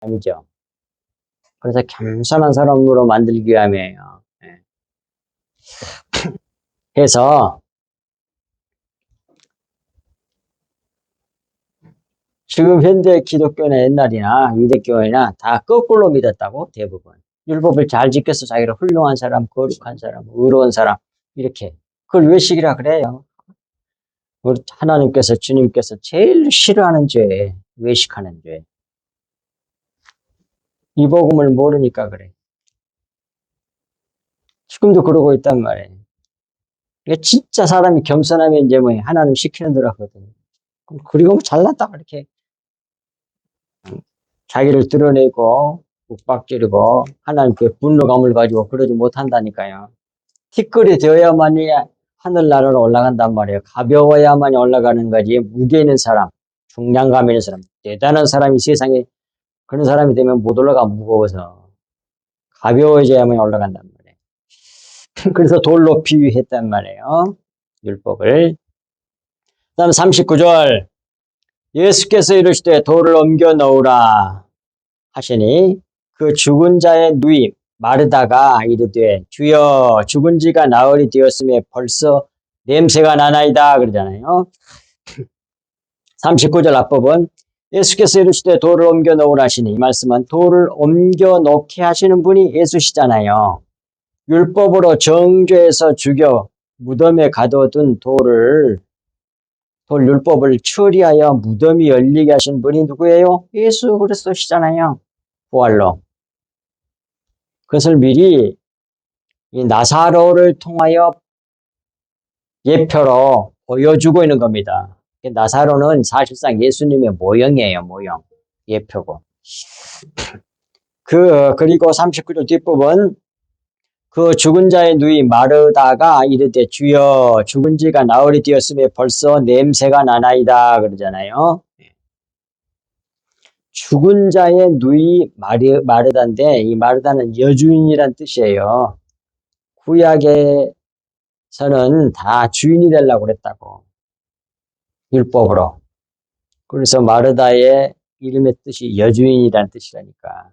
사람이죠. 그래서 겸손한 사람으로 만들기 위함이에요. 해서 지금 현대 기독교나 옛날이나 유대교회나 다 거꾸로 믿었다고 대부분. 율법을 잘 지켜서 자기를 훌륭한 사람, 거룩한 사람, 의로운 사람 이렇게. 그걸 외식이라 그래요. 우리 하나님께서 주님께서 제일 싫어하는 죄, 외식하는 죄. 이 복음을 모르니까 그래. 지금도 그러고 있단 말이에요. 이게 진짜 사람이 겸손하면 이제 뭐 하나님 시키는 대로 하거든요. 그리고 잘났다 이렇게 자기를 드러내고 윽박지르고 하나님께 분노감을 가지고 그러지 못한다니까요. 티끌이 되어야만이 하늘나라로 올라간단 말이에요. 가벼워야만이 올라가는 거지. 무게 있는 사람, 중량감 있는 사람, 대단한 사람이 세상에 그런 사람이 되면 못 올라가. 무거워서 가벼워져야만 올라간단 말이에요. 그래서 돌로 비유했단 말이에요. 율법을. 그다음 39절 예수께서 이르시되 돌을 옮겨 놓으라 하시니 그 죽은 자의 누이 마르다가 이르되 주여 죽은 지가 나흘이 되었음에 벌써 냄새가 나나이다 그러잖아요. 39절 앞부분 예수께서 이르시되 돌을 옮겨 놓으라 하시니 이 말씀은 돌을 옮겨 놓게 하시는 분이 예수시잖아요. 율법으로 정죄해서 죽여 무덤에 가둬둔 돌 율법을 처리하여 무덤이 열리게 하신 분이 누구예요? 예수 그리스도시잖아요. 부활로. 그것을 미리 이 나사로를 통하여 예표로 보여주고 있는 겁니다. 나사로는 사실상 예수님의 모형이에요. 모형. 예표고. 그리고 39절 뒷부분 그 죽은 자의 누이 마르다가 이르되 주여 죽은 지가 나흘이 되었음에 벌써 냄새가 나나이다 그러잖아요. 죽은 자의 누이 마르다인데 이 마르다는 여주인이란 뜻이에요. 구약에서는 다 주인이 되려고 그랬다고. 율법으로. 그래서 마르다의 이름의 뜻이 여주인이란 뜻이라니까.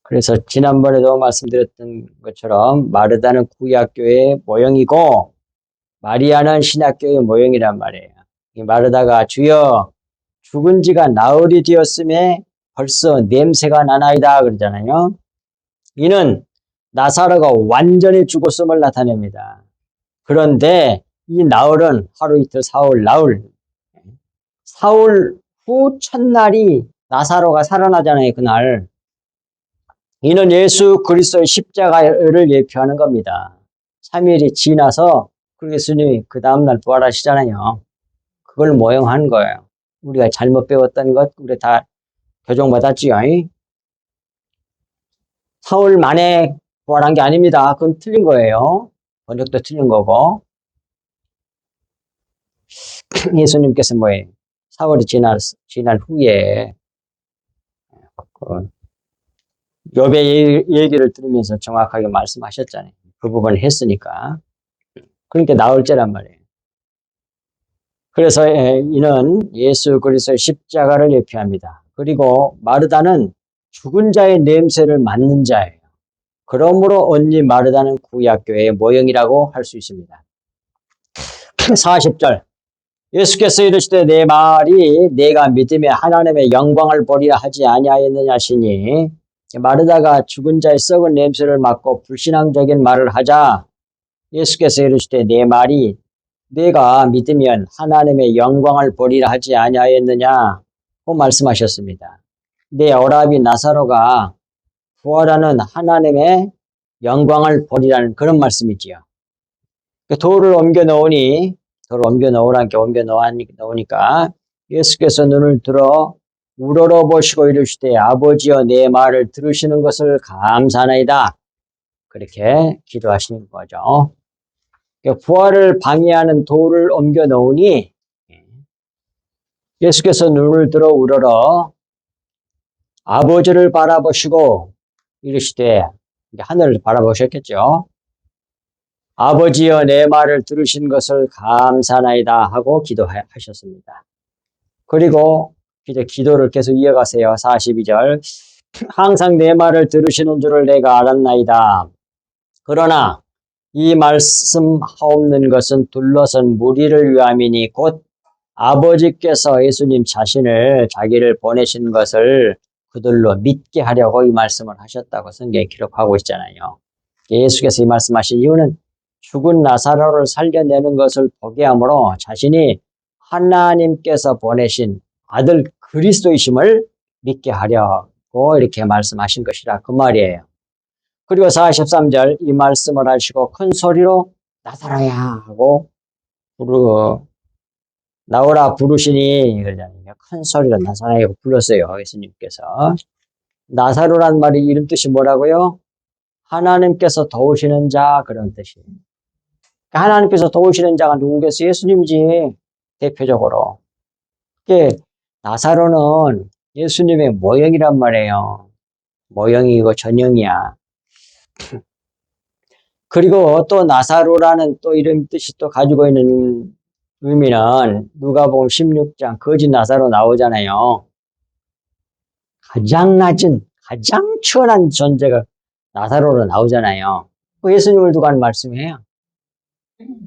그래서 지난번에도 말씀드렸던 것처럼 마르다는 구약교회의 모형이고 마리아는 신약교회의 모형이란 말이에요. 이 마르다가 주여 죽은 지가 나흘이 되었음에 벌써 냄새가 나나이다 그러잖아요. 이는 나사로가 완전히 죽었음을 나타냅니다. 그런데 이 나흘은 하루 이틀 사흘 나흘 사흘 후 첫날이 나사로가 살아나잖아요. 그날. 이는 예수 그리스도의 십자가를 예표하는 겁니다. 3일이 지나서 예수님이 그 다음날 부활하시잖아요. 그걸 모형한 거예요. 우리가 잘못 배웠던 것 우리 다 교정받았지요. 사흘 만에 부활한 게 아닙니다. 그건 틀린 거예요. 번역도 틀린 거고. 예수님께서 뭐예요? 사흘이 지날 후에 욥의 얘기를 들으면서 정확하게 말씀하셨잖아요. 그 부분을 했으니까. 그러니까 나흘째란 말이에요. 그래서 이는 예수 그리스도의 십자가를 예표합니다. 그리고 마르다는 죽은 자의 냄새를 맡는 자예요. 그러므로 언니 마르다는 구약교회의 모형이라고 할 수 있습니다. 40절 예수께서 이르시되 내 말이 내가 믿음에 하나님의 영광을 보리라 하지 아니하였느냐 하시니 마르다가 죽은 자의 썩은 냄새를 맡고 불신앙적인 말을 하자 예수께서 이르시되 내 말이 내가 믿으면 하나님의 영광을 보리라 하지 아니하였느냐고 말씀하셨습니다. 내 오라비 나사로가 부활하는 하나님의 영광을 보리라는 그런 말씀이지요. 돌을 옮겨 놓으니까 예수께서 눈을 들어 우러러 보시고 이르시되 아버지여 내 말을 들으시는 것을 감사하나이다. 그렇게 기도하시는 거죠. 부활을 방해하는 돌을 옮겨 놓으니 예수께서 눈을 들어 우러러 아버지를 바라보시고 이르시되 하늘을 바라보셨겠죠. 아버지여 내 말을 들으신 것을 감사하나이다 하고 기도하셨습니다. 그리고 이제 기도를 계속 이어가세요. 42절. 항상 내 말을 들으시는 줄을 내가 알았나이다. 그러나 이 말씀하옵는 것은 둘러선 무리를 위함이니 곧 아버지께서 예수님 자기를 보내신 것을 그들로 믿게 하려고 이 말씀을 하셨다고 성경에 기록하고 있잖아요. 예수께서 이 말씀하신 이유는 죽은 나사로를 살려내는 것을 보게 하므로 자신이 하나님께서 보내신 아들 그리스도이심을 믿게 하려고 이렇게 말씀하신 것이라 그 말이에요. 그리고 43절 이 말씀을 하시고 큰 소리로 나사로야 하고 나오라 부르시니 그러잖아요. 큰 소리로 나사로야 불렀어요. 예수님께서. 나사로란 말이 이름 뜻이 뭐라고요? 하나님께서 도우시는 자 그런 뜻이에요. 하나님께서 도우시는 자가 누구겠어요? 예수님이지. 대표적으로. 나사로는 예수님의 모형이란 말이에요. 모형이고 전형이야. 그리고 또 나사로라는 또 이름 뜻이 또 가지고 있는 의미는 누가복음 16장 거짓 나사로 나오잖아요. 가장 낮은, 가장 천한 존재가 나사로로 나오잖아요. 예수님을 두고 하는 말씀이에요.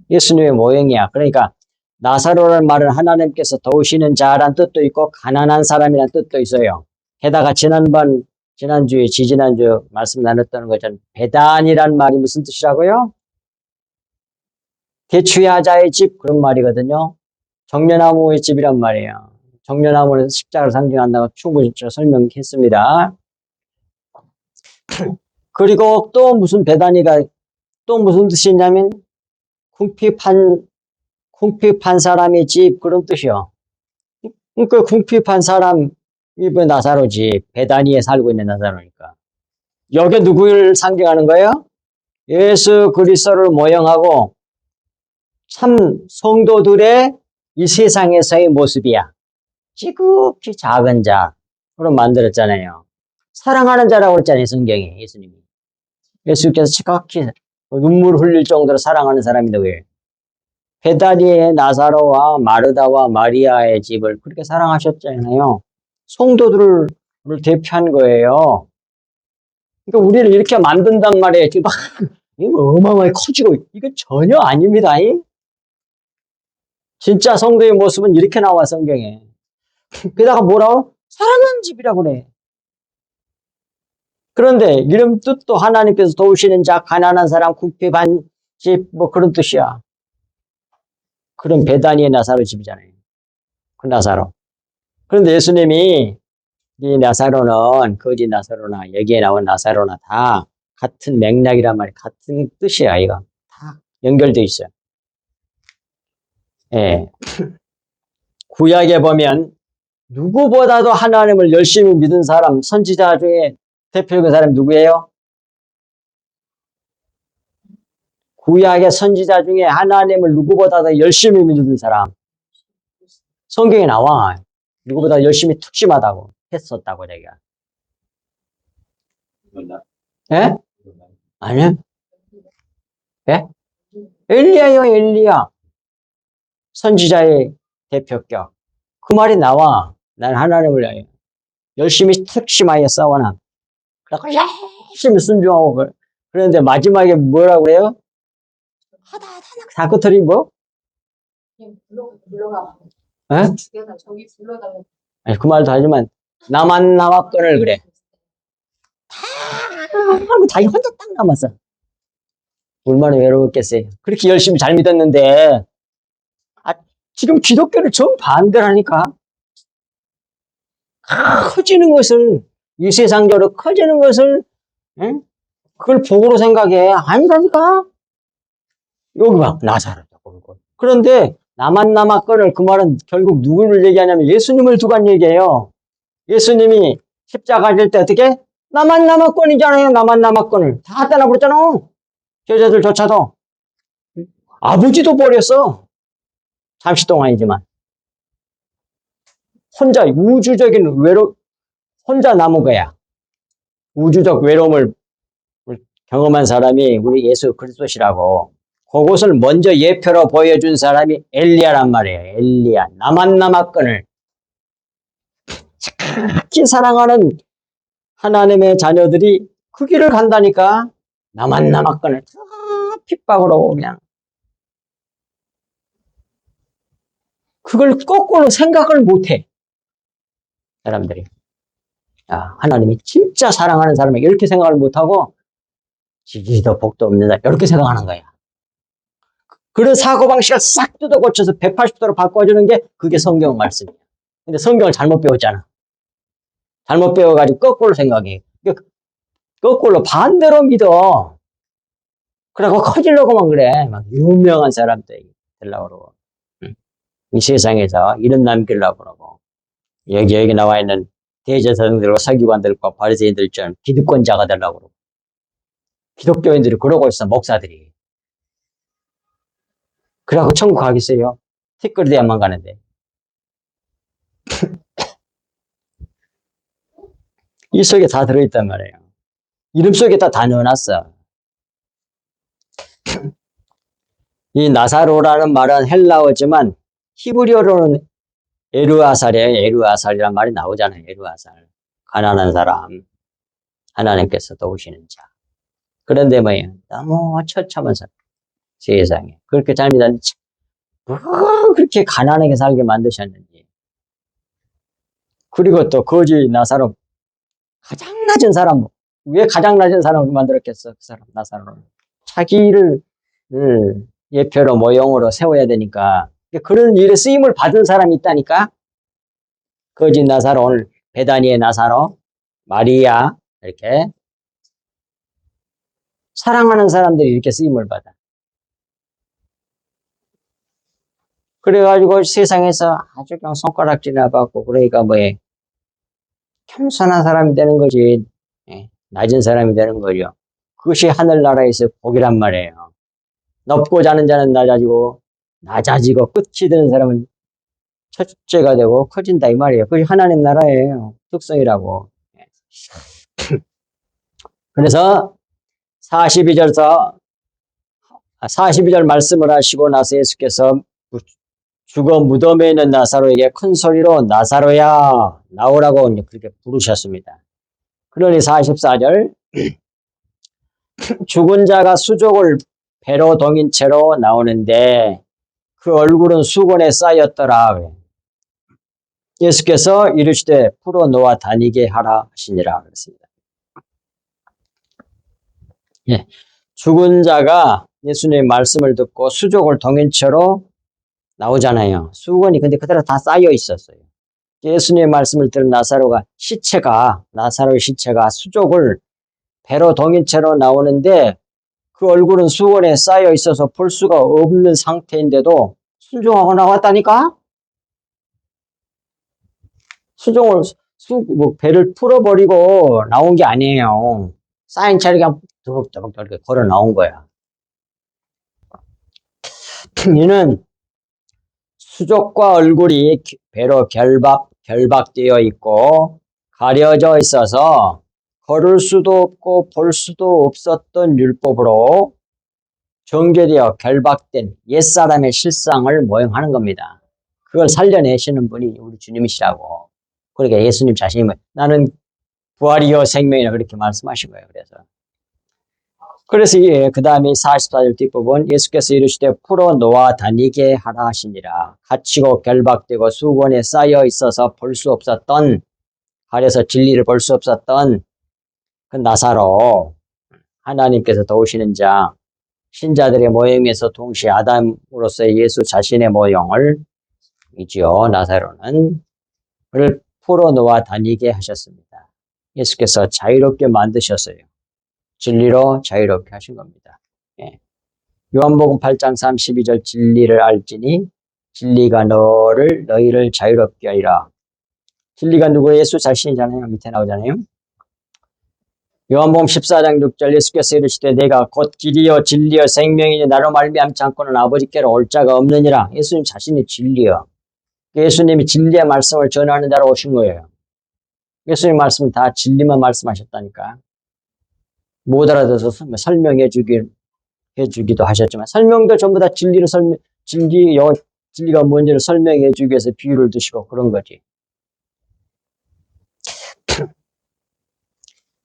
예수님의 모형이야. 그러니까 나사로라는 말은 하나님께서 도우시는 자란 뜻도 있고 가난한 사람이란 뜻도 있어요. 게다가 지난주에 지지난주 말씀 나눴던 것처럼 베단이란 말이 무슨 뜻이라고요? 대추야자의 집 그런 말이거든요. 정려나무의 집이란 말이에요. 정려나무는 십자가를 상징한다고 충분히 설명했습니다. 그리고 또 무슨 베단이가 또 무슨 뜻이 있냐면 궁핍 한 사람의 집 그런 뜻이요. 그러니까 궁핍한 사람이 뭐 나사로지. 베다니에 살고 있는 나사로니까. 여기 누구를 상징하는 거예요? 예수 그리스도를 모형하고 참 성도들의 이 세상에서의 모습이야. 지극히 작은 자로 만들었잖아요. 사랑하는 자라고 그랬잖아요. 성경에 예수님이. 예수께서 지극히 눈물 흘릴 정도로 사랑하는 사람이 누구예요? 베다니의 나사로와 마르다와 마리아의 집을 그렇게 사랑하셨잖아요. 성도들을 대표한 거예요. 그러니까 우리를 이렇게 만든단 말이에요. 막 어마어마하게 커지고 이거 전혀 아닙니다. 진짜 성도의 모습은 이렇게 나와 성경에. 게다가 뭐라고? 사랑하는 집이라고 그래. 그런데 이름 뜻도 하나님께서 도우시는 자, 가난한 사람, 궁핍한 집 뭐 그런 뜻이야. 그런 베다니의 나사로 집이잖아요. 그 나사로. 그런데 예수님이 이 나사로는 거짓 나사로나 여기에 나온 나사로나 다 같은 맥락이란 말이에요. 같은 뜻이야. 이거 다 연결돼 있어요. 예. 구약에 보면 누구보다도 하나님을 열심히 믿은 사람, 선지자 중에 대표적인 사람이 누구예요? 구약의 선지자 중에 하나님을 누구보다도 열심히 믿는 사람. 성경에 나와. 누구보다 열심히 특심하다고 했었다고 자기가. 예? 아니요. 예? 엘리야요, 엘리야. 선지자의 대표격. 그 말이 나와. 난 하나님을 열심히 특심하여 싸워나. 그러니까 열심히 순종하고. 그런데 마지막에 뭐라고 그래요? 하다 다끝터리 뭐? 불러가. 예? 저기 불러달라. 아니, 그 말도 하지만 나만 남았거늘 그래. 자기 혼자 딱 남았어. 얼마나 외로웠겠어요. 그렇게 열심히 잘 믿었는데 지금 기독교를 정반대라니까. 커지는 것을 이 세상적으로 커지는 것을 그걸 복으로 생각해. 아니라니까. 여기 봐. 나사로다. 그런데 나만 남았거늘 그 말은 결국 누구를 얘기하냐면 예수님을 두고 한 얘기예요. 예수님이 십자가 질 때 어떻게? 나만 남았거니잖아요. 나만 남았거늘. 다 떠나버렸잖아. 제자들조차도. 아버지도 버렸어. 잠시 동안이지만. 혼자 우주적인 혼자 남은 거야. 우주적 외로움을 경험한 사람이 우리 예수 그리스도시라고. 그것을 먼저 예표로 보여준 사람이 엘리야란 말이에요. 엘리야. 나만 남았거늘. 특히 사랑하는 하나님의 자녀들이 그 길을 간다니까. 나만 남았거늘 다 핍박으로 그냥. 그걸 거꾸로 생각을 못해. 사람들이. 하나님이 진짜 사랑하는 사람에게 이렇게 생각을 못하고 지지도 복도 없는 자 이렇게 생각하는 거야. 그런 사고방식을 싹 뜯어 고쳐서 180도로 바꿔주는 게 그게 성경 말씀이야. 근데 성경을 잘못 배웠잖아. 잘못 배워가지고 거꾸로 생각해. 거꾸로 반대로 믿어. 그러고 커지려고만 그래. 막 유명한 사람들 되려고 그러고. 이 세상에서 이름 남기려고 그러고. 여기 나와 있는 대제사장들과 서기관들과 바리새인들처럼 기득권자가 되려고 그러고. 기독교인들이 그러고 있어, 목사들이. 그러고 천국 가겠어요? 티끌이 돼야만 가는데. 이 속에 다 들어있단 말이에요. 이름 속에 다 넣어놨어. 이 나사로라는 말은 헬라어지만 히브리어로는 에르아살이에요. 에르아살이란 말이 나오잖아요. 에르아살. 가난한 사람. 하나님께서 도우시는 자. 그런데 뭐예요? 너무 처참한 사람. 세상에. 그렇게 잘 믿었는데 뭐 그렇게 가난하게 살게 만드셨는지. 그리고 또 거지 나사로 가장 낮은 사람. 왜 가장 낮은 사람을 만들었겠어? 그 사람 나사로는. 자기를 예표로 모형으로 세워야 되니까. 그런 일에 쓰임을 받은 사람이 있다니까. 거짓 나사로, 오늘 베다니의 나사로, 마리아 이렇게 사랑하는 사람들이 이렇게 쓰임을 받아. 그래가지고 세상에서 아주 그냥 손가락질이나 받고 그러니까 뭐에 겸손한 사람이 되는 거지. 낮은 사람이 되는 거죠. 그것이 하늘나라에서 복이란 말이에요. 높고 자는 자는 낮아지고 끝이 되는 사람은 첫째가 되고 커진다 이 말이에요. 그것이 하나님 나라예요. 특성이라고. 그래서 42절 말씀을 하시고 나서 예수께서 죽어 무덤에 있는 나사로에게 큰 소리로 나사로야 나오라고 그렇게 부르셨습니다. 그러니 44절 죽은 자가 수족을 배로 동인 채로 나오는데 그 얼굴은 수건에 쌓였더라. 예수께서 이르시되 풀어 놓아 다니게 하라 하시니라 그랬습니다. 예, 죽은 자가 예수님의 말씀을 듣고 수족을 동인 채로 나오잖아요. 수건이 근데 그대로 다 쌓여 있었어요. 예수님의 말씀을 들은 나사로의 시체가 수족을 배로 동인 채로 나오는데 그 얼굴은 수건에 쌓여 있어서 볼 수가 없는 상태인데도 순종하고 나왔다니까? 배를 풀어버리고 나온 게 아니에요. 쌓인 채로 그냥 더벅더벅 이렇게 걸어 나온 거야. 이는 수족과 얼굴이 배로 결박되어 있고 가려져 있어서 걸을 수도 없고 볼 수도 없었던 율법으로 정죄되어 결박된 옛사람의 실상을 모형하는 겁니다. 그걸 살려내시는 분이 우리 주님이시라고. 그러니까 예수님 자신이 나는 부활이요 생명이라 그렇게 말씀하신 거예요. 그래서 그 다음에 44절 뒷부분 예수께서 이르시되 풀어 놓아 다니게 하라 하시니라. 갇히고 결박되고 수건에 쌓여 있어서 볼 수 없었던, 가려서 진리를 볼 수 없었던 그 나사로, 하나님께서 도우시는 자, 신자들의 모형에서 동시에 아담으로서의 예수 자신의 모형을 이지요. 나사로는 그를 풀어 놓아 다니게 하셨습니다. 예수께서 자유롭게 만드셨어요. 진리로 자유롭게 하신 겁니다. 요한복음 8장 32절 진리를 알지니 진리가 너희를 자유롭게 하리라. 진리가 누구예요? 예수 자신이잖아요. 밑에 나오잖아요. 요한복음 14장 6절 예수께서 이르시되 내가 곧 길이요 진리요 생명이니 나로 말미암지 않고는 아버지께로 올 자가 없느니라. 예수님 자신이 진리요. 예수님이 진리의 말씀을 전하는 자로 오신 거예요. 예수님 말씀은 다 진리만 말씀하셨다니까. 못 알아들어서 설명해주기도 하셨지만 설명도 전부 다 진리가 뭔지를 설명해주기 위해서 비유를 드시고 그런 거지.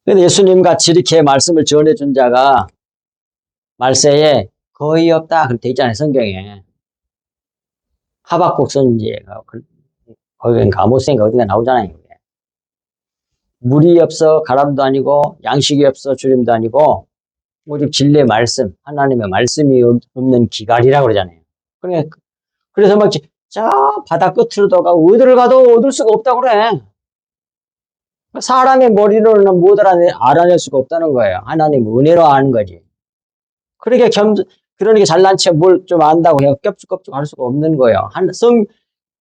근데 예수님 같이 이렇게 말씀을 전해준 자가 말세에 거의 없다. 그렇게 돼 있잖아요, 성경에. 하박국 선지가 거기 가모스인가 어딘가 나오잖아요. 물이 없어 가람도 아니고 양식이 없어 주림도 아니고 오직 진리의 말씀, 하나님의 말씀이 없는 기갈이라고 그러잖아요. 그래서 막 저 바다 끝으로 가 어디를 가도 얻을 수가 없다고 그래. 사람의 머리로는 못 알아낼 수가 없다는 거예요. 하나님 은혜로 아는 거지. 그러니까 잘난 체 뭘 좀 안다고 해서 껍죽껍죽 할 수가 없는 거예요.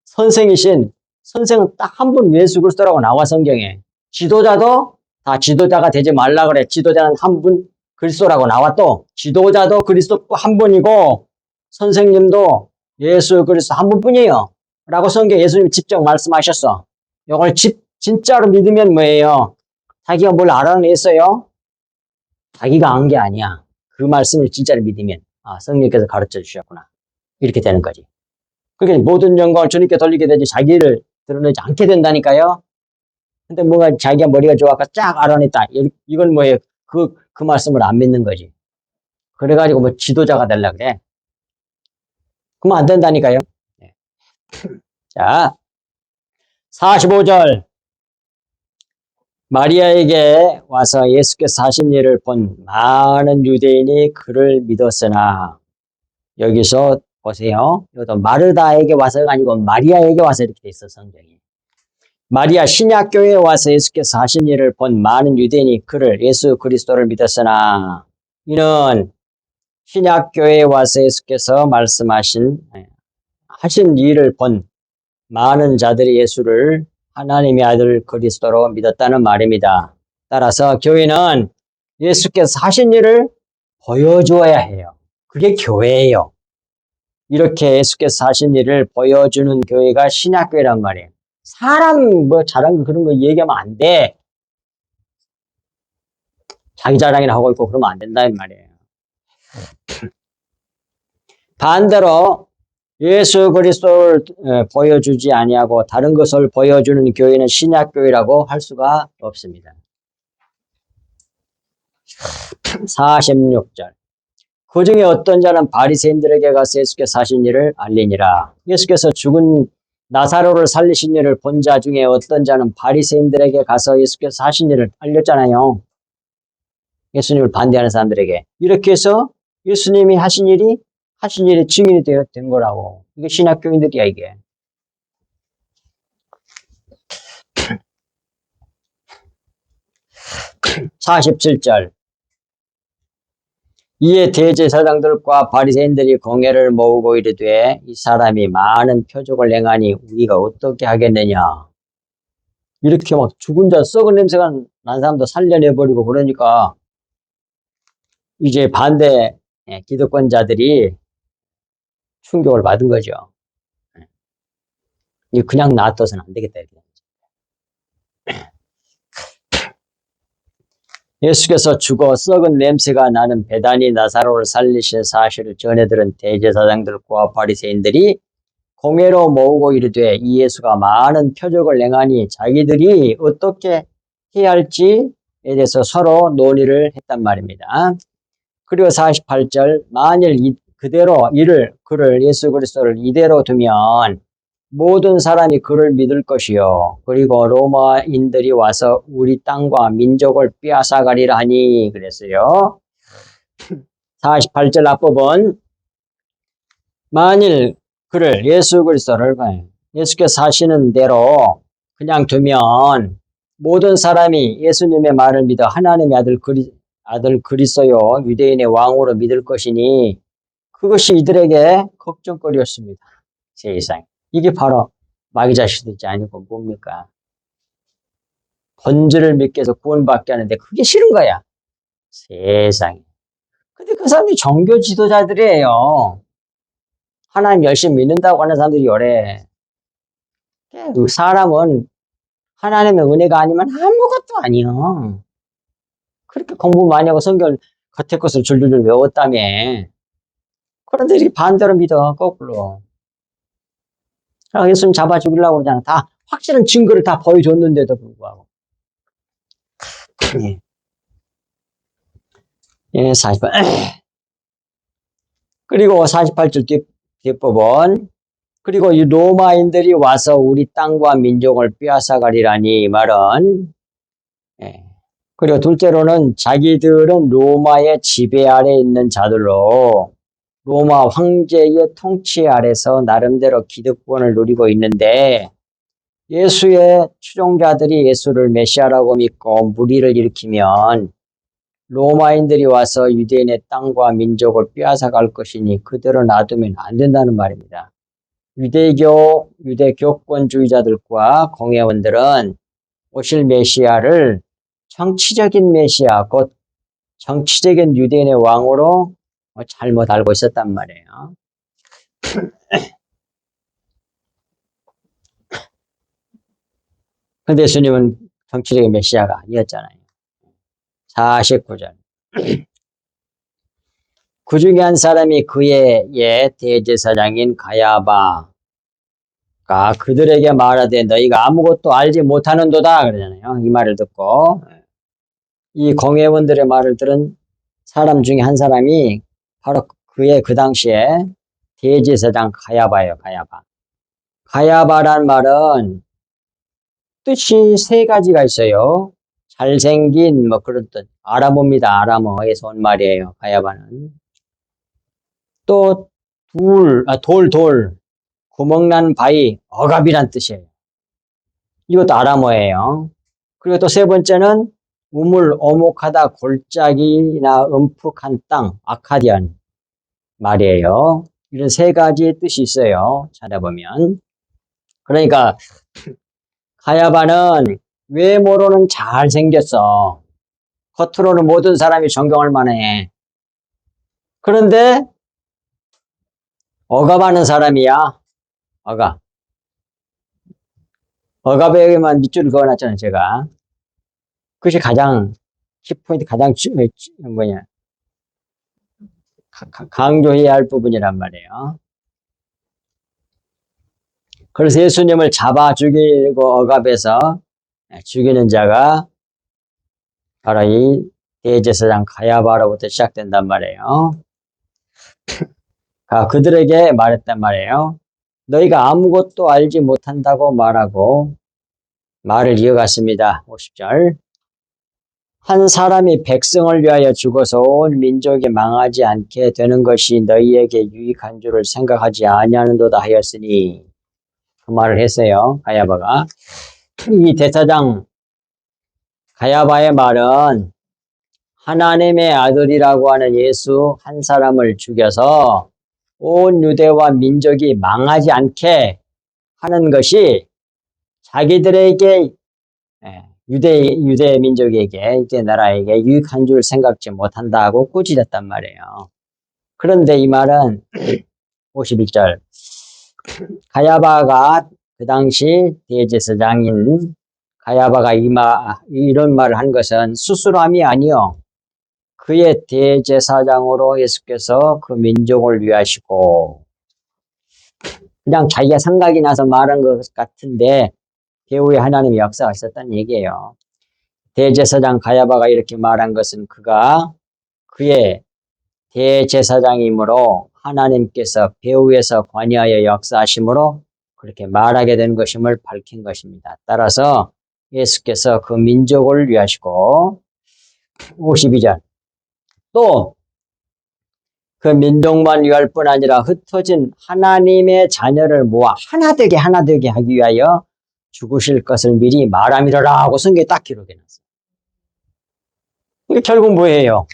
선생이신 선생은 딱 한 분 예수 그리스도라고 나와 성경에. 지도자도 다 지도자가 되지 말라 그래. 지도자는 한 분 그리스도라고 나와 또. 지도자도 그리스도 한 분이고 선생님도 예수 그리스도 한 분뿐이에요. 라고 성경 예수님이 직접 말씀하셨어. 이걸 진짜로 믿으면 뭐예요? 자기가 뭘 알아냈어요? 자기가 안 게 아니야. 그 말씀을 진짜로 믿으면 성령께서 가르쳐 주셨구나. 이렇게 되는 거지. 그게 모든 영광을 주님께 돌리게 되지 자기를 드러내지 않게 된다니까요. 근데 뭔가 자기가 머리가 좋아서 쫙 알아냈다. 이건 뭐예요? 그 말씀을 안 믿는 거지. 그래가지고 뭐 지도자가 되려 그래. 그러면 안 된다니까요. 네. 자, 45절. 마리아에게 와서 예수께서 하신 일을 본 많은 유대인이 그를 믿었으나 여기서 보세요. 이것도 마르다에게 와서가 아니고 마리아에게 와서 이렇게 돼 있어 성경이. 마리아 신약교회에 와서 예수께서 하신 일을 본 많은 유대인이 그를 예수 그리스도를 믿었으나 이는 신약교회에 와서 예수께서 하신 일을 본 많은 자들이 예수를 하나님의 아들 그리스도로 믿었다는 말입니다. 따라서 교회는 예수께서 하신 일을 보여주어야 해요. 그게 교회예요. 이렇게 예수께서 하신 일을 보여주는 교회가 신약교회란 말이에요. 사람 뭐 잘한 거 그런 거 얘기하면 안 돼. 자기 자랑이나 하고 있고 그러면 안 된다는 말이에요. 반대로 예수 그리스도를 보여주지 아니하고 다른 것을 보여주는 교회는 신약교회라고 할 수가 없습니다. 46절. 그 중에 어떤 자는 바리새인들에게 가서 예수께서 하신 일을 알리니라. 예수께서 죽은 나사로를 살리신 일을 본 자 중에 어떤 자는 바리새인들에게 가서 예수께서 하신 일을 알렸잖아요. 예수님을 반대하는 사람들에게. 이렇게 해서 예수님이 하신 일이 증인이 된 거라고. 이게 신약교인들이야, 이게. (47절) 이에 대제사장들과 바리새인들이 공회를 모으고 이르되 이 사람이 많은 표적을 행하니 우리가 어떻게 하겠느냐. 이렇게 막 죽은 자 썩은 냄새가 난 사람도 살려내버리고 그러니까 이제 반대 기득권자들이 충격을 받은 거죠. 그냥 놔둬서는 안 되겠다. 예수께서 죽어 썩은 냄새가 나는 베다니 나사로를 살리신 사실을 전해들은 대제사장들과 바리새인들이 공회로 모으고 이르되 이 예수가 많은 표적을 행하니 자기들이 어떻게 해야 할지에 대해서 서로 논의를 했단 말입니다. 그리고 48절 만일 그를 예수 그리스도를 이대로 두면 모든 사람이 그를 믿을 것이요. 그리고 로마인들이 와서 우리 땅과 민족을 빼앗아가리라 하니 그랬어요. 48절 앞부분 만일 그를 예수 그리스도를 예수께서 하시는 대로 그냥 두면 모든 사람이 예수님의 말을 믿어 하나님의 아들 그리스도요 유대인의 왕으로 믿을 것이니 그것이 이들에게 걱정거리였습니다. 세상에. 이게 바로 마귀 자식들이지 아니고 뭡니까? 본질을 믿게 해서 구원받게 하는데 그게 싫은 거야. 세상에. 근데 그 사람이 종교 지도자들이에요. 하나님 열심히 믿는다고 하는 사람들이 요래. 그 사람은 하나님의 은혜가 아니면 아무것도 아니야. 그렇게 공부 많이 하고 성경 겉에 것을 줄줄줄 외웠다며. 그런데 이렇게 반대로 믿어, 거꾸로. 예수님 잡아 죽이려고 그러잖아. 다 확실한 증거를 다 보여줬는데도 불구하고. 예, 48. 그리고 48절 뒷부분. 그리고 이 로마인들이 와서 우리 땅과 민족을 빼앗아가리라니 이 말은 예. 그리고 둘째로는 자기들은 로마의 지배 아래 있는 자들로 로마 황제의 통치 아래서 나름대로 기득권을 누리고 있는데 예수의 추종자들이 예수를 메시아라고 믿고 무리를 일으키면 로마인들이 와서 유대인의 땅과 민족을 빼앗아 갈 것이니 그대로 놔두면 안 된다는 말입니다. 유대 교권주의자들과 공회원들은 오실 메시아를 정치적인 메시아, 곧 정치적인 유대인의 왕으로 잘못 알고 있었단 말이에요. 근데 예수님은 정치적인 메시아가 아니었잖아요. 49절. 그 중에 한 사람이 그의 대제사장인 가야바가 그들에게 말하되 너희가 아무것도 알지 못하는도다 그러잖아요. 이 말을 듣고 이 공회원들의 말을 들은 사람 중에 한 사람이 바로 그의 그 당시에 대제사장 가야바예요. 가야바. 가야바란 말은 뜻이 세 가지가 있어요. 잘생긴 뭐 그런 뜻. 아람어입니다. 아람어에서 온 말이에요. 가야바는. 또 돌. 구멍난 바위, 억압이란 뜻이에요. 이것도 아람어예요. 그리고 또 세 번째는 우물, 오목하다, 골짜기나 음푹한 땅, 아카디안 말이에요. 이런 세 가지의 뜻이 있어요. 찾아보면. 그러니까 가야바는 외모로는 잘생겼어. 겉으로는 모든 사람이 존경할 만해. 그런데 억압하는 사람이야. 억압에게만 밑줄을 그어놨잖아요, 제가. 그것이 가장, 키포인트 가장, 강조해야 할 부분이란 말이에요. 그래서 예수님을 잡아 죽이고 억압해서 죽이는 자가 바로 이 대제사장 가야바로부터 시작된단 말이에요. 그들에게 말했단 말이에요. 너희가 아무것도 알지 못한다고 말하고 말을 이어갔습니다. 50절. 한 사람이 백성을 위하여 죽어서 온 민족이 망하지 않게 되는 것이 너희에게 유익한 줄을 생각하지 아니하는도다 하였으니 그 말을 했어요. 가야바가. 이 대사장 가야바의 말은 하나님의 아들이라고 하는 예수 한 사람을 죽여서 온 유대와 민족이 망하지 않게 하는 것이 자기들에게 유대 민족에게 유대 나라에게 유익한 줄 생각지 못한다고 꾸짖었단 말이에요. 그런데 이 말은 51절 가야바가 그 당시 대제사장인 가야바가 이런 말을 한 것은 수술함이 아니요 그의 대제사장으로 예수께서 그 민족을 위하시고 그냥 자기가 생각이 나서 말한 것 같은데 배후에 하나님의 역사가 있었다는 얘기예요. 대제사장 가야바가 이렇게 말한 것은 그가 그의 대제사장이므로 하나님께서 배후에서 관여하여 역사하심으로 그렇게 말하게 된 것임을 밝힌 것입니다. 따라서 예수께서 그 민족을 위하시고 52절 또 그 민족만 위할 뿐 아니라 흩어진 하나님의 자녀를 모아 하나 되게 하기 위하여 죽으실 것을 미리 말함이로라 하고 성경에 딱 기록해놨어요. 이게 결국 뭐예요?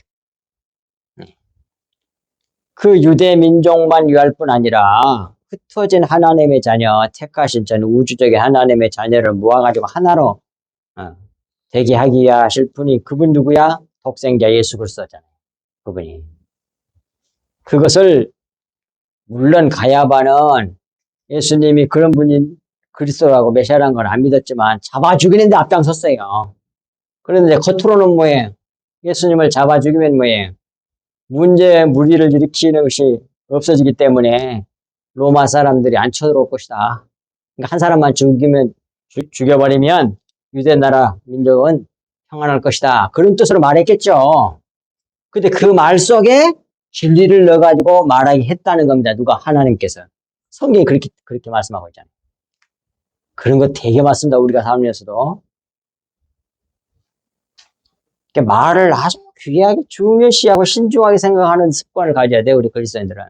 그 유대 민족만 위할 뿐 아니라 흩어진 하나님의 자녀, 택하신 전 우주적인 하나님의 자녀를 모아가지고 하나로 되게 하기 위해 하실 분이 그분 누구야? 독생자 예수 그리스도잖아요. 그분이. 그것을 물론 가야바는 예수님이 그런 분이 그리스도라고 메시아라는 걸 안 믿었지만 잡아 죽이는데 앞장섰어요. 그런데 겉으로는 뭐예요? 예수님을 잡아 죽이면 뭐예요? 무리를 일으키는 것이 없어지기 때문에 로마 사람들이 안 쳐들어올 것이다. 그러니까 한 사람만 죽여버리면 유대 나라 민족은 평안할 것이다. 그런 뜻으로 말했겠죠. 근데 그 말 속에 진리를 넣어가지고 말하게 했다는 겁니다. 누가? 하나님께서. 성경이 그렇게 말씀하고 있잖아요. 그런 거 되게 많습니다. 우리가 삶에서도. 말을 아주 귀하게 중요시하고 신중하게 생각하는 습관을 가져야 돼요. 우리 그리스도인들은.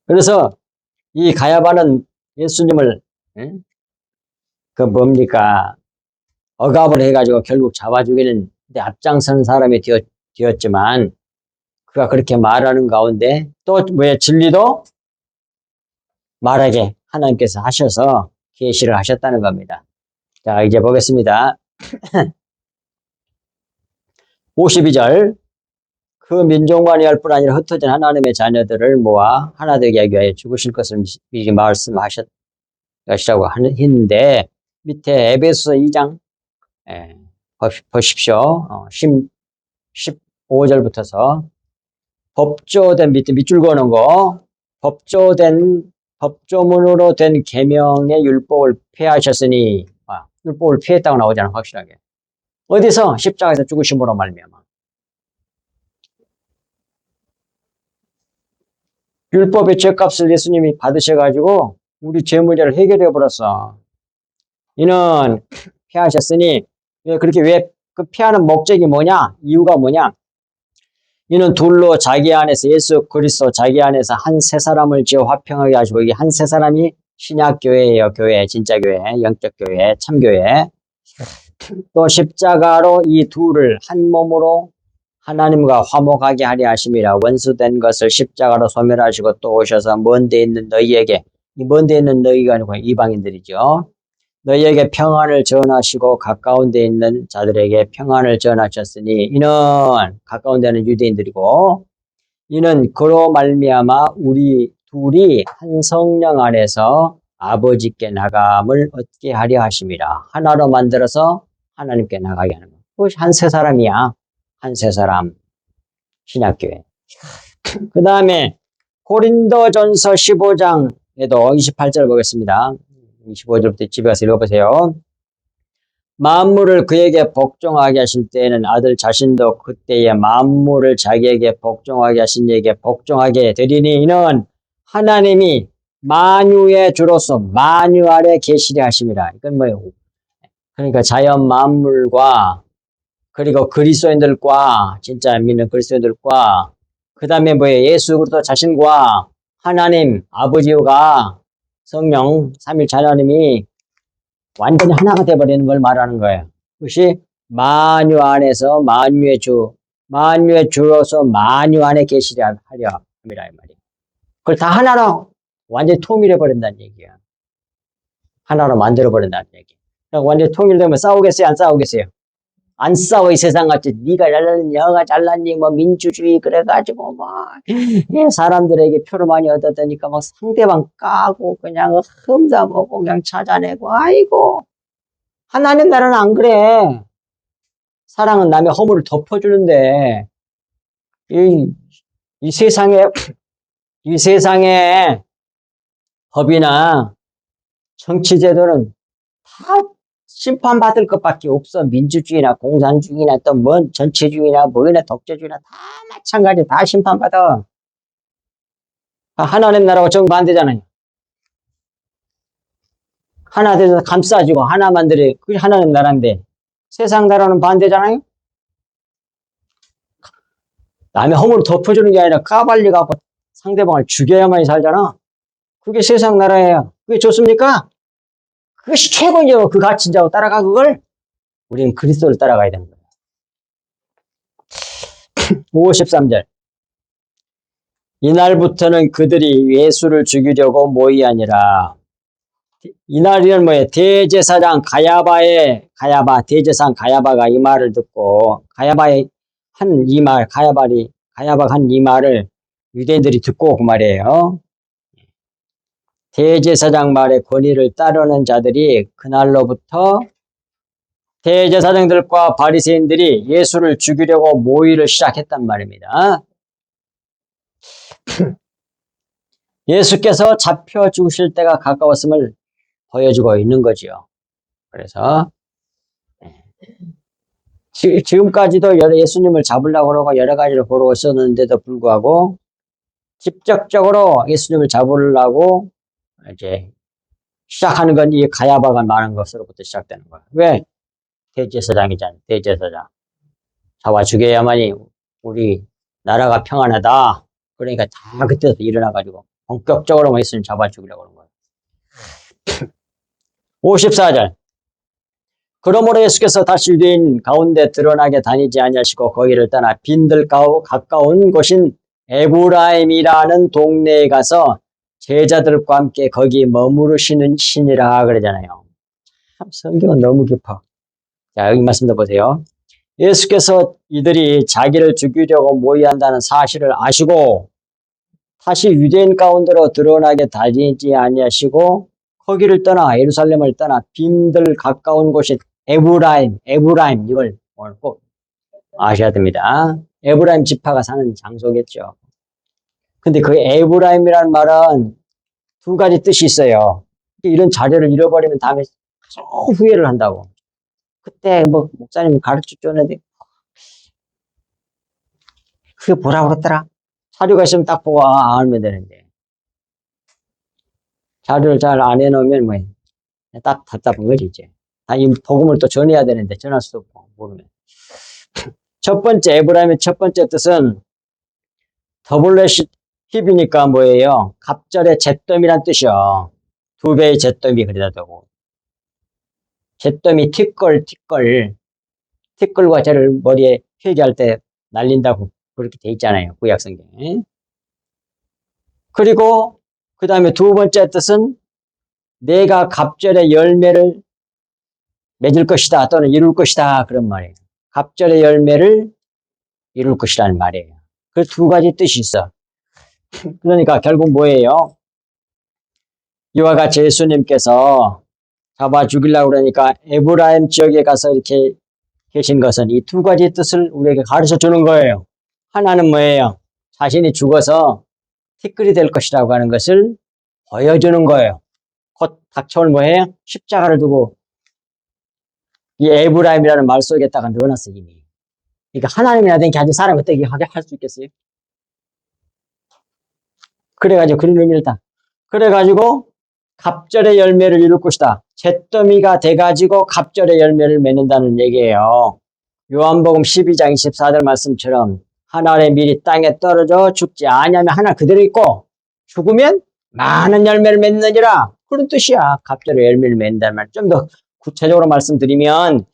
그래서 이 가야바는 예수님을 그 뭡니까? 억압을 해가지고 결국 잡아 죽이는 앞장서는 사람이 되었지만 그가 그렇게 말하는 가운데 또 왜 진리도 말하게 하나님께서 하셔서 계시를 하셨다는 겁니다. 자, 이제 보겠습니다. 52절. 그 민족만이 할 뿐 아니라 흩어진 하나님의 자녀들을 모아 하나 되게 하기 위하여 죽으실 것을 미리 말씀하셨다고 했는데 밑에 에베소서 2장 보십시오. 15절부터서 법조된 밑줄 그어놓은 거 법조문으로 된 계명의 율법을 폐하셨으니 율법을 폐했다고 나오잖아. 확실하게. 어디서? 십자가에서 죽으심으로 말미암아. 율법의 죄값을 예수님이 받으셔가지고 우리 죄 문제를 해결해 버렸어. 이는 폐하셨으니 왜 그 폐하는 목적이 뭐냐? 이유가 뭐냐? 이는 둘로 자기 안에서 예수 그리스도 자기 안에서 한 세 사람을 지어 화평하게 하시고 이게 한 세 사람이 신약교회예요. 교회, 진짜 교회, 영적 교회, 참교회. 또 십자가로 이 둘을 한 몸으로 하나님과 화목하게 하려 하심이라. 원수된 것을 십자가로 소멸하시고 또 오셔서 먼 데 있는 너희에게, 이 먼 데 있는 너희가 아니고 이방인들이죠. 너희에게 평안을 전하시고 가까운 데 있는 자들에게 평안을 전하셨으니 이는 가까운 데는 유대인들이고 이는 그로 말미암아 우리 둘이 한 성령 안에서 아버지께 나감을 얻게 하려 하심이라. 하나로 만들어서 하나님께 나가게 하는 거. 그것이 한 세 사람이야. 한 세 사람. 신약교회. 그 다음에 고린도전서 15장에도 28절 보겠습니다. 25절부터 집에 가서 읽어보세요. 만물을 그에게 복종하게 하실 때에는 아들 자신도 그때에 만물을 자기에게 복종하게 하신 이에게 복종하게 되리니 이는 하나님이 만유의 주로서 만유 아래 계시려 하심이라. 이건 뭐예요? 그러니까 자연 만물과 그리고 그리스도인들과 진짜 믿는 그리스도인들과 그 다음에 뭐예요? 예수 그리스도 자신과 하나님 아버지가 성령 삼위일체 하나님이 완전히 하나가 되어버리는 걸 말하는 거예요. 그것이 만유 안에서 만유의 주로서 만유 안에 계시려 하려 함이라 이 말이에요. 그걸 다 하나로 완전히 통일해버린다는 얘기야. 하나로 만들어버린다는 얘기. 완전히 통일되면 싸우겠어요? 안 싸우겠어요? 안 싸워. 이 세상같이 네가 잘났니 여가 잘났니 뭐 민주주의 그래가지고 사람들에게 표를 많이 얻었다니까 막 상대방 까고 그냥 흠잡고 그냥 찾아내고 아이고. 하나님 나라는 안 그래. 사랑은 남의 허물을 덮어주는데 이 세상에 법이나 정치제도는 다 심판받을 것밖에 없어. 민주주의나 공산주의나 또 뭔 전체주의나 뭐나 독재주의나 다 마찬가지. 다 심판받아. 하나님 나라가 정반대잖아요. 하나 돼서 감싸지고 하나만 들이 그게 하나님 나라인데 세상 나라는 반대잖아요. 남의 허물을 덮어주는 게 아니라 까발려갖고 상대방을 죽여야만 살잖아. 그게 세상 나라예요. 그게 좋습니까? 그것이 최고죠. 그 가치자고 따라가 그걸. 우리는 그리스도를 따라가야 되는 거예요. 53절. 이날부터는 그들이 예수를 죽이려고 모이 아니라 이날이는 뭐예요? 대제사장 대제사장 가야바가 이 말을 듣고 가야바가 한 이 말을 유대인들이 듣고 그 말이에요. 대제사장 말의 권위를 따르는 자들이 그날로부터 대제사장들과 바리새인들이 예수를 죽이려고 모의를 시작했단 말입니다. 예수께서 잡혀 죽으실 때가 가까웠음을 보여주고 있는 거지요. 그래서 지금까지도 예수님을 잡으려고 그러고 여러 가지를 걸어왔었는데도 불구하고 직접적으로 예수님을 잡으려고 이제 시작하는 건 이 가야바가 말한 것으로부터 시작되는 거야. 왜? 대제사장이잖아. 대제사장. 잡아 죽여야만이 우리 나라가 평안하다. 그러니까 다 그때부터 일어나가지고 본격적으로 예수님 잡아 죽이려고 그런 거야. 54절. 그러므로 예수께서 다시 유대인 가운데 드러나게 다니지 아니하시고 거기를 떠나 빈들 가까운 곳인 에브라임이라는 동네에 가서 제자들과 함께 거기 머무르시는 신이라 그러잖아요. 참 성경은 너무 깊어. 자, 여기 말씀도 보세요. 예수께서 이들이 자기를 죽이려고 모의한다는 사실을 아시고 다시 유대인 가운데로 드러나게 다니지 아니하시고 거기를 떠나 예루살렘을 떠나 빈들 가까운 곳인 에브라임 이걸 오늘 꼭 아셔야 됩니다. 에브라임 지파가 사는 장소겠죠. 근데 그 에브라임이라는 말은 두 가지 뜻이 있어요. 이런 자료를 잃어버리면 다음에 후회를 한다고. 그때 뭐 목사님 가르쳐 줬는데 그게 뭐라고 그랬더라? 자료가 있으면 딱 보고 알면 되는데 자료를 잘 안 해놓으면 뭐 딱 답답한 거지 이제. 이 복음을 또 전해야 되는데 전할 수도 없고 모르면. 첫 번째 에브라임의 첫 번째 뜻은 더블렛 힙이니까 뭐예요? 갑절의 잿더미란 뜻이요. 두 배의 잿더미 그리다 되고 잿더미 티끌과 쟤를 머리에 회개할 때 날린다고 그렇게 돼 있잖아요. 구약 성경에. 그리고 그 다음에 두 번째 뜻은 내가 갑절의 열매를 맺을 것이다 또는 이룰 것이다 그런 말이에요. 갑절의 열매를 이룰 것이라는 말이에요. 그 두 가지 뜻이 있어. 그러니까 결국 뭐예요? 이와 같이 예수님께서 잡아 죽이려고 그러니까 에브라임 지역에 가서 이렇게 계신 것은 이 두 가지 뜻을 우리에게 가르쳐 주는 거예요. 하나는 뭐예요? 자신이 죽어서 티끌이 될 것이라고 하는 것을 보여주는 거예요. 곧 닥쳐올 뭐예요? 십자가를 두고 이 에브라임이라는 말 속에다가 넣어놨어 이미. 그러니까 하나님이나 된 게 아니라 사람이 어떻게 하게 할 수 있겠어요? 그래가지고 그런 의미를 딱. 그래가지고 갑절의 열매를 이룰 것이다. 잿더미가 돼가지고 갑절의 열매를 맺는다는 얘기예요. 요한복음 12장 24절 말씀처럼 하나의 밀이 땅에 떨어져 죽지 아니하면 하나 그대로 있고 죽으면 많은 열매를 맺느니라. 그런 뜻이야. 갑절의 열매를 맺는다는 말. 좀 더 구체적으로 말씀드리면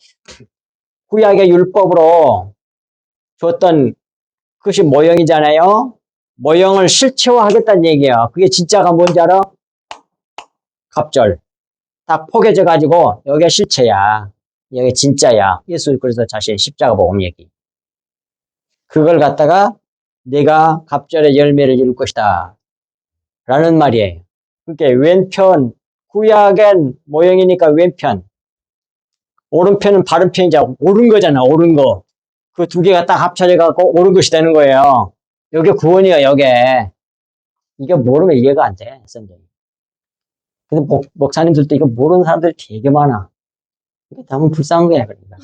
구약의 율법으로 줬던 그것이 모형이잖아요. 모형을 실체화하겠다는 얘기야. 그게 진짜가 뭔지 알아? 갑절. 딱 포개져 가지고 여기가 실체야. 여기 진짜야. 예수 그래서 자신의 십자가 복음 얘기. 그걸 갖다가 내가 갑절의 열매를 이룰 것이다. 라는 말이에요. 그게 왼편, 구약엔 모형이니까 왼편. 오른편은 바른 편이자 옳은 거잖아. 옳은 거. 그 두 개가 딱 합쳐져 갖고 옳은 것이 되는 거예요. 여기 구원이야, 여기에. 이게 모르면 이해가 안 돼, 성경이. 근데 목사님들도 이거 모르는 사람들이 되게 많아. 이게 너무 불쌍한 거야, 그러니까.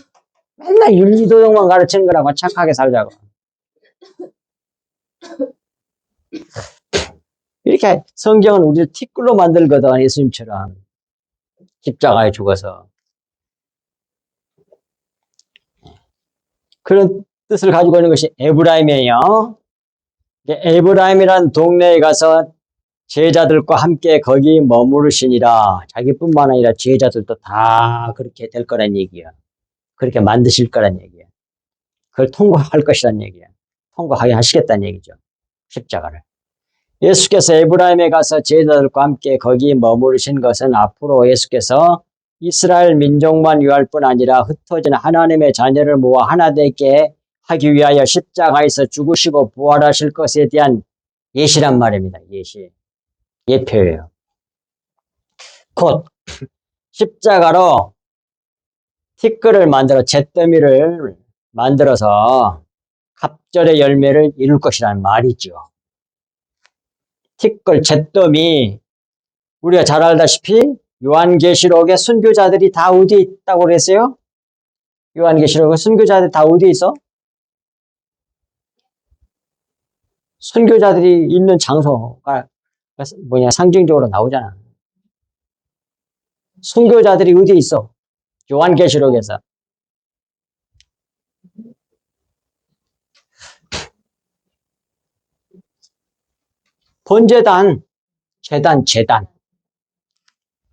맨날 윤리도덕만 가르치는 거라고 착하게 살자고. 이렇게 성경은 우리를 티끌로 만들거든, 예수님처럼. 십자가에 죽어서. 그런 뜻을 가지고 있는 것이 에브라임이에요. 에브라임이란 동네에 가서 제자들과 함께 거기 머무르시니라. 자기뿐만 아니라 제자들도 다 그렇게 될 거란 얘기야. 그렇게 만드실 거란 얘기야. 그걸 통과할 것이란 얘기야. 통과하게 하시겠다는 얘기죠. 십자가를. 예수께서 에브라임에 가서 제자들과 함께 거기 머무르신 것은 앞으로 예수께서 이스라엘 민족만 위할 뿐 아니라 흩어진 하나님의 자녀를 모아 하나 되게 하기 위하여 십자가에서 죽으시고 부활하실 것에 대한 예시란 말입니다. 예시. 예표예요. 곧 십자가로 티끌을 만들어 잿더미를 만들어서 갑절의 열매를 이룰 것이라는 말이죠. 티끌, 잿더미 우리가 잘 알다시피 요한계시록의 순교자들이 다 어디에 있다고 그랬어요? 요한계시록 선교자들 다 어디에 있어? 선교자들이 있는 장소가 상징적으로 나오잖아. 선교자들이 어디에 있어? 요한계시록에서. 번제단, 제단.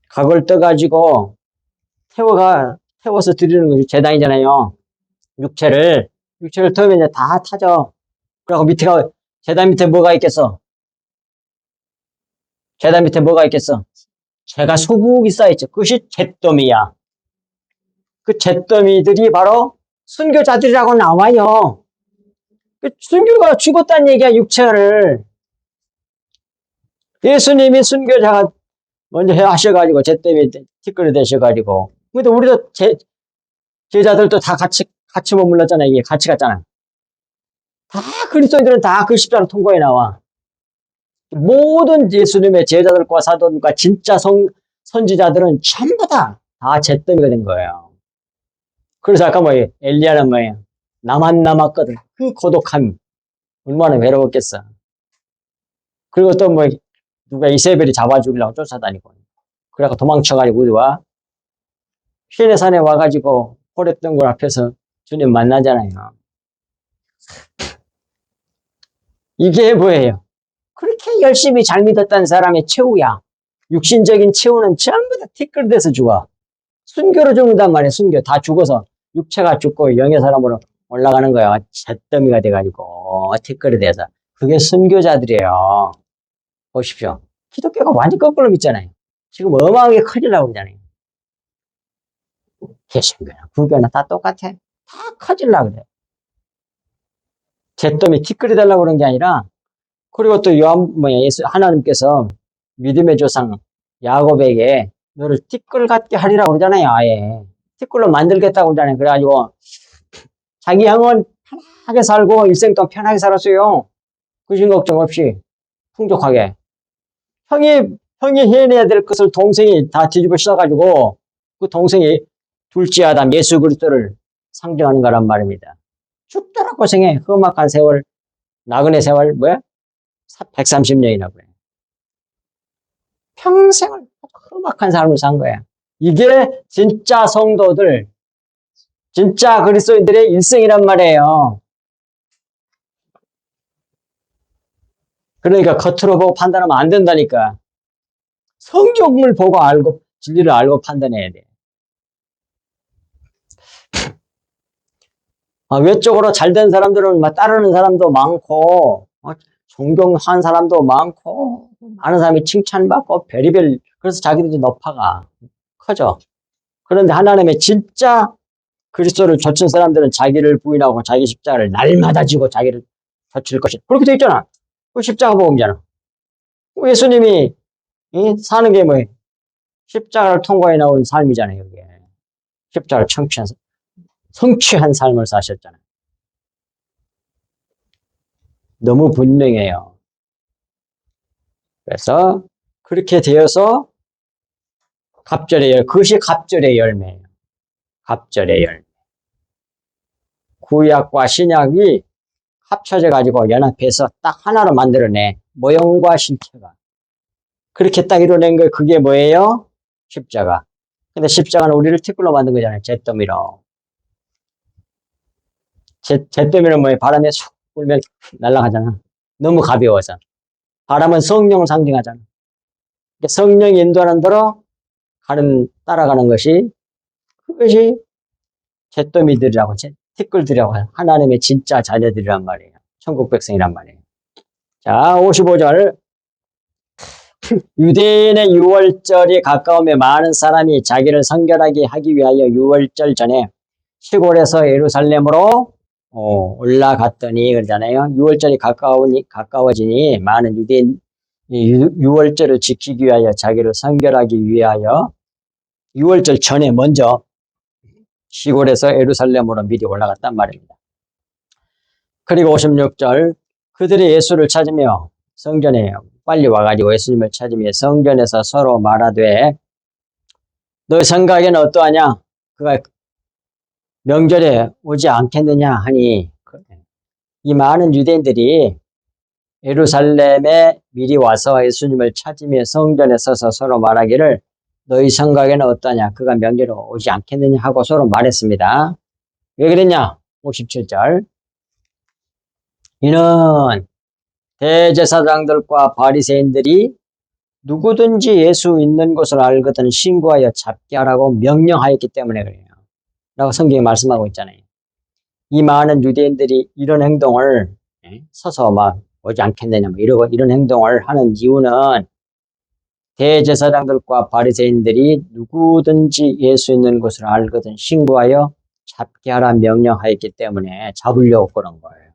각을 떠가지고 태워서 드리는 것이 제단이잖아요. 육체를 터면 이제 다 타죠. 그리고 제단 밑에 뭐가 있겠어? 제단 밑에 뭐가 있겠어? 재가 소복이 쌓여있죠. 그것이 잿더미야. 그 잿더미들이 바로 순교자들이라고 나와요. 그 순교가 죽었다는 얘기야, 육체를. 예수님이 순교자가 먼저 하셔가지고, 잿더미 티끌이 되셔가지고. 근데 우리도 제자들도 다 같이 머물렀잖아. 이게 같이 갔잖아. 다 그리스도인들은 다 그 십자가 통과해 나와. 모든 예수님의 제자들과 사도들과 진짜 선지자들은 전부 다 잿더미가 된 거예요. 그래서 아까 엘리야는 나만 남았거든. 그 고독함 얼마나 외로웠겠어. 그리고 또 누가 이세벨이 잡아주려고 쫓아다니고. 그래갖고 도망쳐가지고 어디 와? 시내산에 와가지고 호렙동굴 앞에서 주님 만나잖아요. 이게 뭐예요? 그렇게 열심히 잘 믿었던 사람의 최후야. 육신적인 최후는 전부 다 티끌돼서 죽어. 순교로 죽는단 말이야. 순교 다 죽어서 육체가 죽고 영의 사람으로 올라가는 거야. 잿더미가 돼가지고 티끌이 돼서. 그게 순교자들이에요. 보십시오. 기독교가 완전 거꾸로 믿잖아요. 지금 어마어마하게 커지려고 그러잖아요. 개신교나 불교나 다 똑같아. 다 커지려고 그래. 잿더미 티끌이 되려고 그런 게 아니라, 그리고 또 하나님께서 믿음의 조상 야곱에게 너를 티끌 같게 하리라고 그러잖아요. 아예 티끌로 만들겠다고 그러잖아요. 그래가지고 자기 형은 편하게 살고 일생 동안 편하게 살았어요. 근심 걱정 없이 풍족하게. 형이 해내야 될 것을 동생이 다 뒤집어 씌워가지고 그 동생이 둘째 아담 예수 그리스도를 상징하는 거란 말입니다. 죽도록 고생해. 험악한 세월, 나그네 세월 130년이나 그래. 평생을 험악한 삶을 산 거야. 이게 진짜 성도들, 진짜 그리스도인들의 일생이란 말이에요. 그러니까 겉으로 보고 판단하면 안 된다니까. 성경을 보고 알고 진리를 알고 판단해야 돼. 외적으로 잘된 사람들은 따르는 사람도 많고, 존경한 사람도 많고, 많은 사람이 칭찬받고, 별의별, 그래서 자기들이 높아가, 커져. 그런데 하나님의 진짜 그리스도를 좇은 사람들은 자기를 부인하고 자기 십자가를 날마다 지고 자기를 좇을 것이다. 그렇게 돼 있잖아. 그 십자가 복음이잖아. 예수님이 사는 게 뭐예요? 십자가를 통과해 나온 삶이잖아요. 이게. 십자가를 성취한 삶을 사셨잖아요. 너무 분명해요. 그래서 그렇게 되어서 그것이 갑절의 열매예요. 갑절의 열매. 구약과 신약이 합쳐져 가지고 연합해서 딱 하나로 만들어내. 모형과 실체가. 그렇게 딱 이루어낸 거 그게 뭐예요? 십자가. 근데 십자가는 우리를 티끌로 만든 거잖아요. 잿더미로. 잿더미는 바람에 쑥 불면 날아가잖아. 너무 가벼워서. 바람은 성령을 상징하잖아. 성령이 인도하는 대로 따라가는 것이, 그것이 잿더미들이라고, 티끌들이라고 하나님의 진짜 자녀들이란 말이에요. 천국 백성이란 말이에요. 자, 55절. 유대인의 유월절이 가까우며 많은 사람이 자기를 성결하게 하기 위하여 유월절 전에 시골에서 예루살렘으로 올라갔더니 그러잖아요. 유월절이 가까워지니 많은 유대인 유월절을 지키기 위하여 자기를 성결하기 위하여 유월절 전에 먼저 시골에서 예루살렘으로 미리 올라갔단 말입니다. 그리고 56절. 그들이 예수를 찾으며 성전에 빨리 와가지고 예수님을 찾으며 성전에서 서로 말하되 너희 생각에는 어떠하냐? 그가 명절에 오지 않겠느냐 하니 이 많은 유대인들이 예루살렘에 미리 와서 예수님을 찾으며 성전에 서서 서로 말하기를 너희 생각에는 어떠냐? 그가 명절에 오지 않겠느냐 하고 서로 말했습니다. 왜 그랬냐? 57절. 이는 대제사장들과 바리새인들이 누구든지 예수 있는 곳을 알거든 신고하여 잡게 하라고 명령하였기 때문에 그래요. 라고 성경이 말씀하고 있잖아요. 이 많은 유대인들이 이런 행동을 서서 막 오지 않겠느냐 이러고 이런 행동을 하는 이유는 대제사장들과 바리새인들이 누구든지 예수 있는 곳을 알거든 신고하여 잡게 하라 명령하였기 때문에 잡으려고 그런 거예요.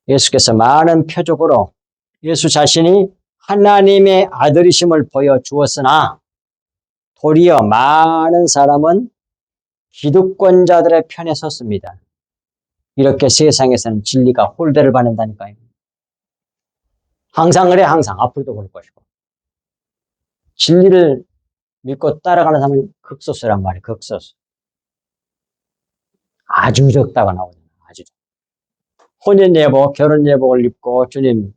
예수께서 많은 표적으로 예수 자신이 하나님의 아들이심을 보여주었으나 도리어 많은 사람은 기득권자들의 편에 섰습니다. 이렇게 세상에서는 진리가 홀대를 받는다니까요. 항상 그래, 항상. 앞으로도 그럴 것이고. 진리를 믿고 따라가는 사람은 극소수란 말이에요. 극소수. 아주 적다가 나오잖아요. 아주 적. 혼인 예복, 결혼 예복을 입고 주님,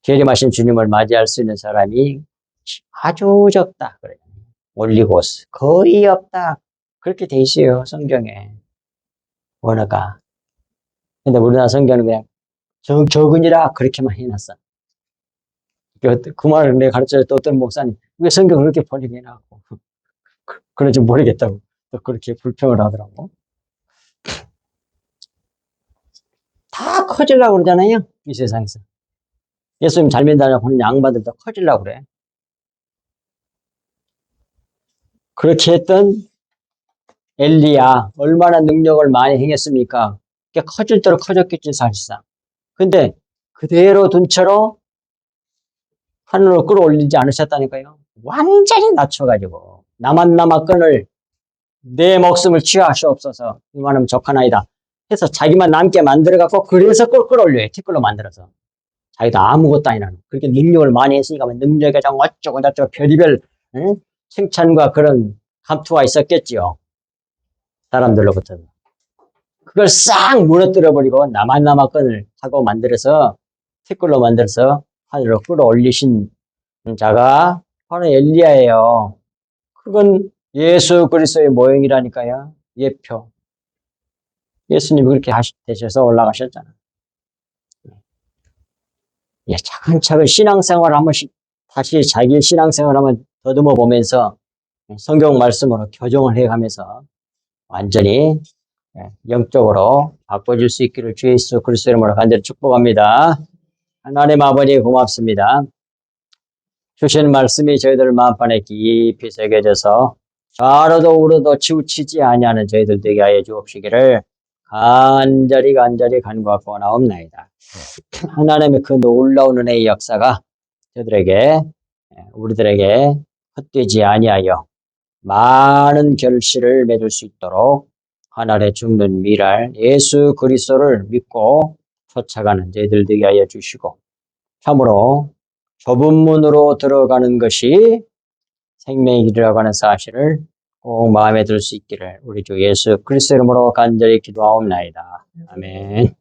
재림하신 주님을 맞이할 수 있는 사람이 아주 적다. 그래요. 올리고스. 거의 없다. 그렇게 돼 있어요. 성경에. 원어가. 근데 우리나라 성경은 그냥 적으니라 그렇게만 해놨어. 그 말을 내가 가르쳐줬던 어떤 목사님, 왜 성경을 그렇게 번역해 놨고. 그런지 모르겠다고. 또 그렇게 불평을 하더라고. 다 커지려고 그러잖아요. 이 세상에서. 예수님 잘 믿는다고 하는 양반들도 커지려고 그래. 그렇게 했던 엘리야, 얼마나 능력을 많이 행했습니까? 커질 대로 커졌겠지, 사실상. 근데 그대로 둔 채로 하늘로 끌어올리지 않으셨다니까요. 완전히 낮춰가지고 나만 끈을 내 목숨을 취하시옵소서 이만하면 적하나이다 해서 자기만 남게 만들어갖고 그래서 끌어올려요. 티끌로 만들어서. 자기도 아무것도 아니라 그렇게 능력을 많이 했으니까 능력에 좀 어쩌고 저쩌고 별의별 칭찬과 그런 감투가 있었겠지요. 사람들로부터. 그걸 싹 무너뜨려버리고 나만 끈을 하고 만들어서 티끌로 만들어서 하늘로 끌어올리신 자가 바로 엘리야예요. 그건 예수 그리스도의 모형이라니까요. 예표. 예수님이 그렇게 되셔서 올라가셨잖아요. 예, 차근차근 신앙생활을 한 번씩 다시 자기 신앙생활을 한번 더듬어 보면서 성경 말씀으로 교정을 해가면서 완전히 영적으로 바꿔줄 수 있기를 주 예수 그리스도의 이름으로 간절히 축복합니다. 하나님 아버지 고맙습니다. 주신 말씀이 저희들 마음판에 깊이 새겨져서 좌로도 우로도 치우치지 아니하는 저희들 되게 하여 주옵시기를 간절히 간구하고 나옵나이다. 하나님의 그 놀라운 은혜의 역사가 우리들에게 헛되지 아니하여 많은 결실을 맺을 수 있도록 하늘에 죽는 미랄 예수 그리스도를 믿고 쫓아가는 저희들 되게 하여 주시고 참으로 좁은 문으로 들어가는 것이 생명의 길이라고 하는 사실을 꼭 마음에 들 수 있기를 우리 주 예수 그리스도 이름으로 간절히 기도하옵나이다. 아멘.